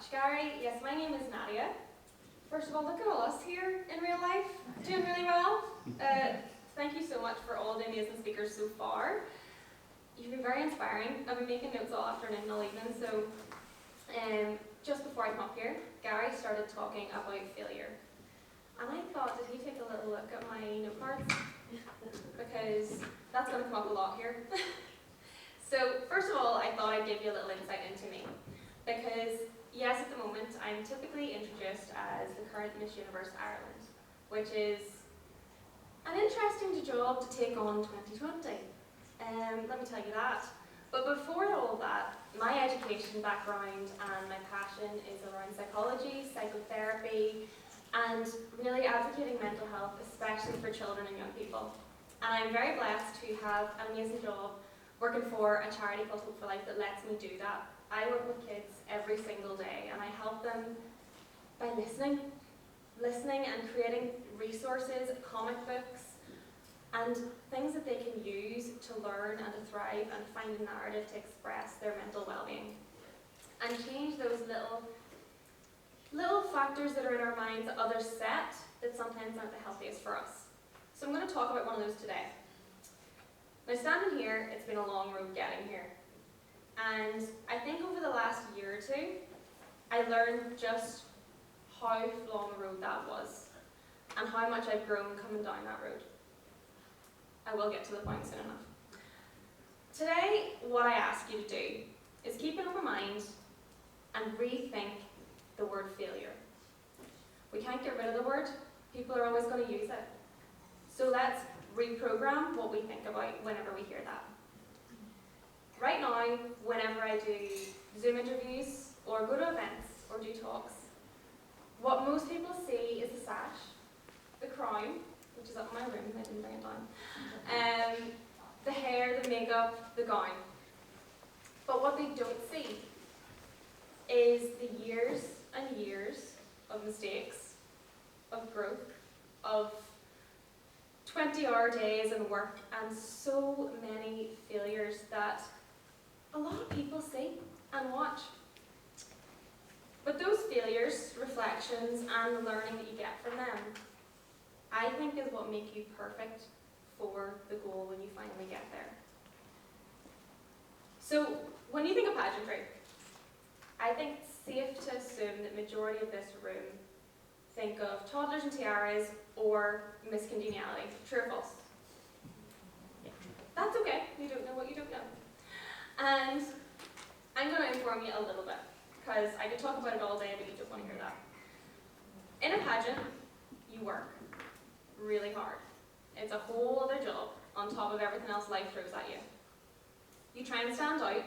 much, Gary. Yes, my name is Nadia. First of all, look at all us here in real life, doing really well. Thank you so much for all the amazing speakers so far. You've been very inspiring. I've been making notes all afternoon and all evening, so just before I come up here, Gary started talking about failure. And I thought, did he take a little look at my note cards? Because that's going to come up a lot here. So first of all, I thought I'd give you a little insight into me. Because yes, at the moment, I'm typically introduced as the current Miss Universe Ireland, which is an interesting job to take on 2020. Let me tell you that. But before all that, my education background and my passion is around psychology, psychotherapy, and really advocating mental health, especially for children and young people. And I'm very blessed to have an amazing job working for a charity called Hope for Life that lets me do that. I work with kids every single day, and I help them by listening and creating resources, comic books, and things that they can use to learn and to thrive and find a narrative to express their mental well-being. And change those little factors that are in our minds that others set that sometimes aren't the healthiest for us. So I'm going to talk about one of those today. Now, standing here, it's been a long road getting here. And I think over the last year or two, I learned just how long a road that was and how much I've grown coming down that road. I will get to the point soon enough. Today, what I ask you to do is keep an open mind and rethink the word failure. We can't get rid of the word. People are always going to use it. So let's reprogram what we think about whenever we hear that. Right now, whenever I do Zoom interviews or go to events or do talks, what most people see is the sash, the crown, which is up in my room, I didn't bring it down, the hair, the makeup, the gown. But what they don't see is the years and years of mistakes, of growth, of 20-hour days and work, and so many failures that a lot of people see and watch. But those failures, reflections, and the learning that you get from them, I think is what make you perfect for the goal when you finally get there. So, when you think of pageantry, I think it's safe to assume that the majority of this room think of toddlers and tiaras or Miss Congeniality. True or false? That's okay. You don't know what you don't know. And I'm going to inform you a little bit, because I could talk about it all day, but you don't want to hear that. In a pageant, you work really hard. It's a whole other job on top of everything else life throws at you. You try and stand out,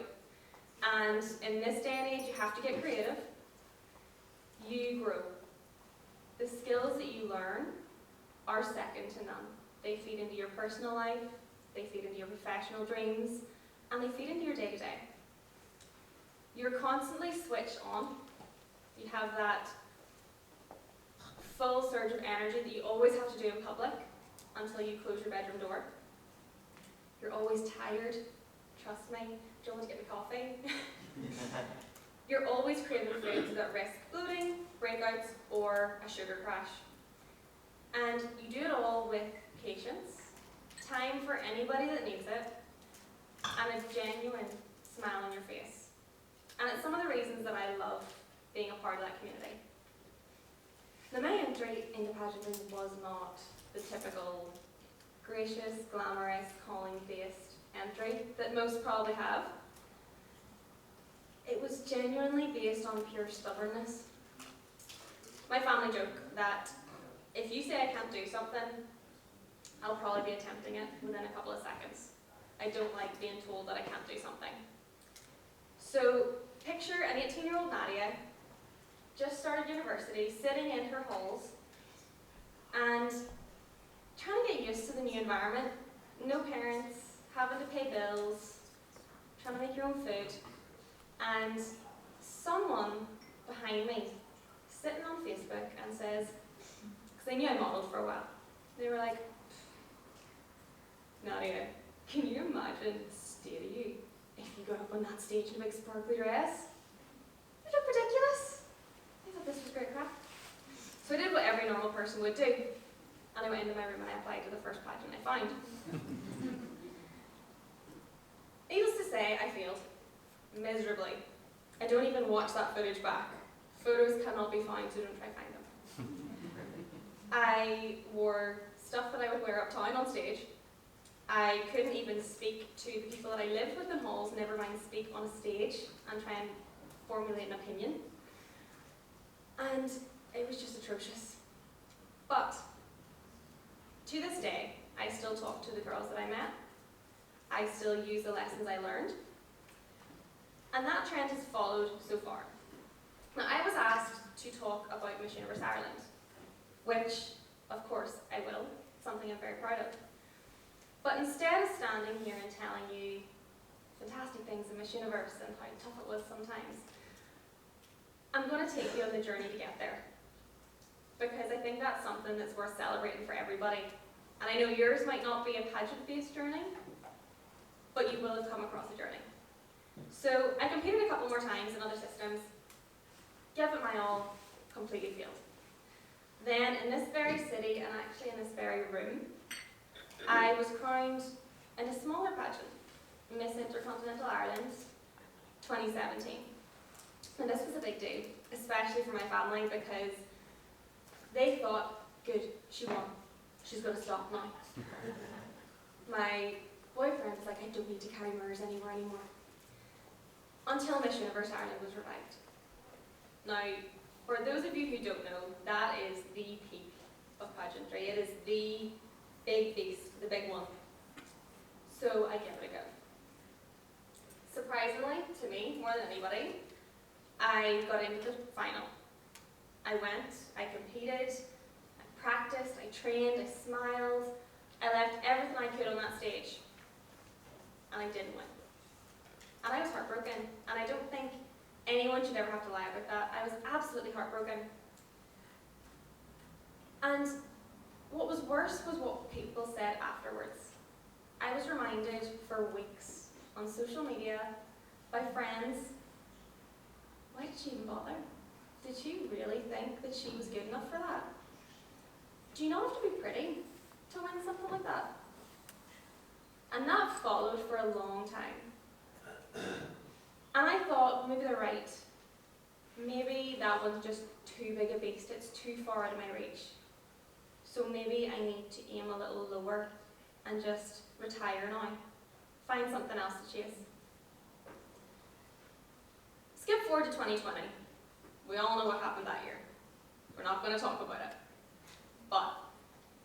and in this day and age, you have to get creative. You grow. The skills that you learn are second to none. They feed into your personal life, they feed into your professional dreams, and they feed into your day-to-day. You're constantly switched on. You have that full surge of energy that you always have to do in public until you close your bedroom door. You're always tired. Trust me. Do you want to get me coffee? You're always craving foods that risk bloating, breakouts, or a sugar crash. And you do it all with patience, time for anybody that needs it, and a genuine smile on your face. And it's some of the reasons that I love being a part of that community. Now, my entry into pageantry was not the typical gracious, glamorous, calling-based entry that most probably have. It was genuinely based on pure stubbornness. My family joke that if you say I can't do something, I'll probably be attempting it within a couple of seconds. I don't like being told that I can't do something. So picture an 18-year-old Nadia, just started university, sitting in her halls, and trying to get used to the new environment. No parents, having to pay bills, trying to make your own food, and someone behind me sitting on Facebook and says, because they knew I modelled for a while, they were like, Nadia, can you imagine the state of you if you got up on that stage in a big sparkly dress? You look ridiculous. person would do. And I went into my room and I applied to the first pageant I found. Needless to say, I failed. Miserably. I don't even watch that footage back. Photos cannot be found, so don't try to find them. I wore stuff that I would wear uptown on stage. I couldn't even speak to the people that I lived with in halls, never mind speak on a stage and try and formulate an opinion. And it was just atrocious. But to this day, I still talk to the girls that I met. I still use the lessons I learned. And that trend has followed so far. Now, I was asked to talk about Miss Universe Ireland, which, of course, I will. It's something I'm very proud of. But instead of standing here and telling you fantastic things in Miss Universe and how tough it was sometimes, I'm going to take you on the journey to get there. Because I think that's something that's worth celebrating for everybody. And I know yours might not be a pageant-based journey, but you will have come across a journey. So I competed a couple more times in other systems, gave it my all, completely failed. Then in this very city, and actually in this very room, I was crowned in a smaller pageant, Miss Intercontinental Ireland 2017. And this was a big deal, especially for my family, because they thought, good, she won. She's going to stop now. My boyfriend was like, I don't need to carry mirrors anymore. Until Miss Universe Ireland was revived. Now, for those of you who don't know, that is the peak of pageantry. It is the big beast, the big one. So I give it a go. Surprisingly, to me, more than anybody, I got into the final. I went, I competed, I practiced, I trained, I smiled. I left everything I could on that stage. And I didn't win. And I was heartbroken. And I don't think anyone should ever have to lie about that. I was absolutely heartbroken. And what was worse was what people said afterwards. I was reminded for weeks on social media by friends, why did she even bother? Did she really think that she was good enough for that? Do you not have to be pretty to win something like that? And that followed for a long time. And I thought, maybe they're right. Maybe that one's just too big a beast, it's too far out of my reach. So maybe I need to aim a little lower and just retire now. Find something else to chase. Skip forward to 2020. We all know what happened that year. We're not going to talk about it. But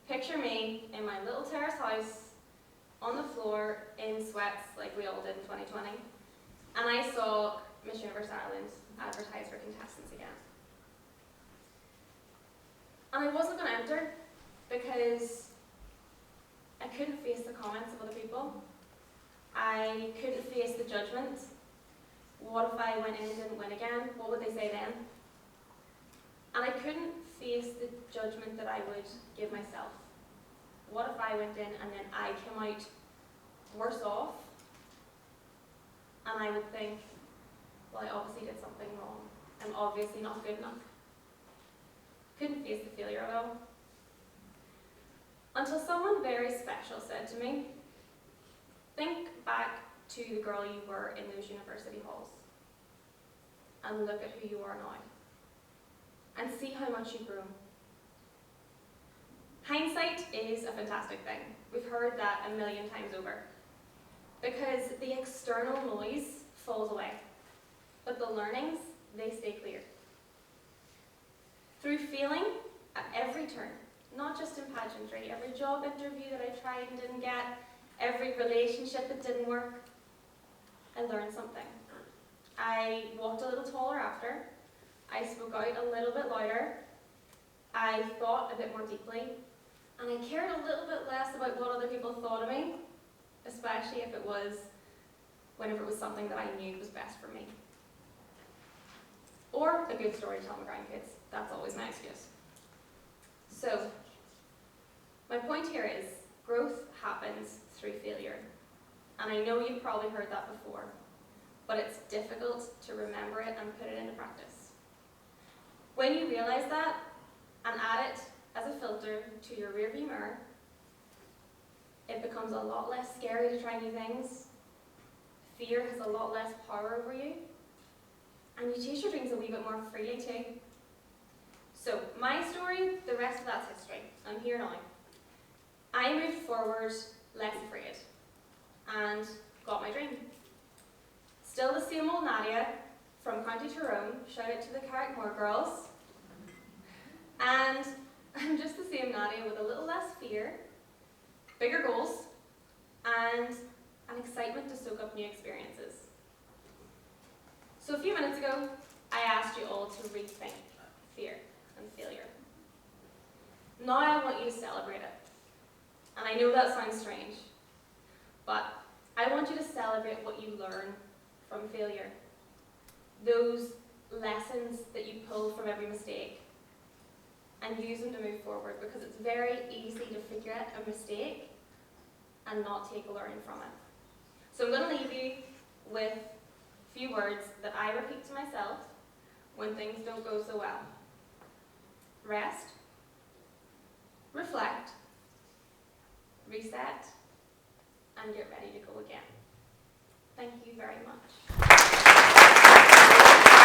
picture me in my little terrace house on the floor in sweats like we all did in 2020. And I saw Miss Universe Ireland advertise for contestants again. And I wasn't going to enter because I couldn't face the comments of other people. I couldn't face the judgment. What if I went in and didn't win again? What would they say then? And I couldn't face the judgment that I would give myself. What if I went in and then I came out worse off? And I would think, well, I obviously did something wrong. I'm obviously not good enough. Couldn't face the failure of it all. Until someone very special said to me, think back to the girl you were in those university halls and look at who you are now and see how much you've grown. Hindsight is a fantastic thing. We've heard that a million times over because the external noise falls away, but the learnings, they stay clear. Through failing at every turn, not just in pageantry, every job interview that I tried and didn't get, every relationship that didn't work, I learned something. I walked a little taller after, I spoke out a little bit louder, I thought a bit more deeply, and I cared a little bit less about what other people thought of me, especially if it was whenever it was something that I knew was best for me. Or a good story to tell my grandkids. That's always my excuse. So, my point here is, growth happens through failure. And I know you've probably heard that before, but it's difficult to remember it and put it into practice. When you realize that, and add it as as a filter to your rearview mirror. It becomes a lot less scary to try new things. Fear has a lot less power over you. And you chase your dreams a wee bit more freely too. So, my story, the rest of that's history. I'm here now. I moved forward less afraid and got my dream. Still the same old Nadia from County Tyrone, shout out to the Carrickmore girls. And I'm just the same Nadia with a little less fear, bigger goals, and an excitement to soak up new experiences. So a few minutes ago, I asked you all to rethink fear and failure. Now I want you to celebrate it. And I know that sounds strange, but I want you to celebrate what you learn from failure. Those lessons that you pull from every mistake and use them to move forward, because it's very easy to forget a mistake and not take a learning from it. So I'm going to leave you with a few words that I repeat to myself when things don't go so well. Rest, reflect, reset, and get ready to go again. Thank you very much.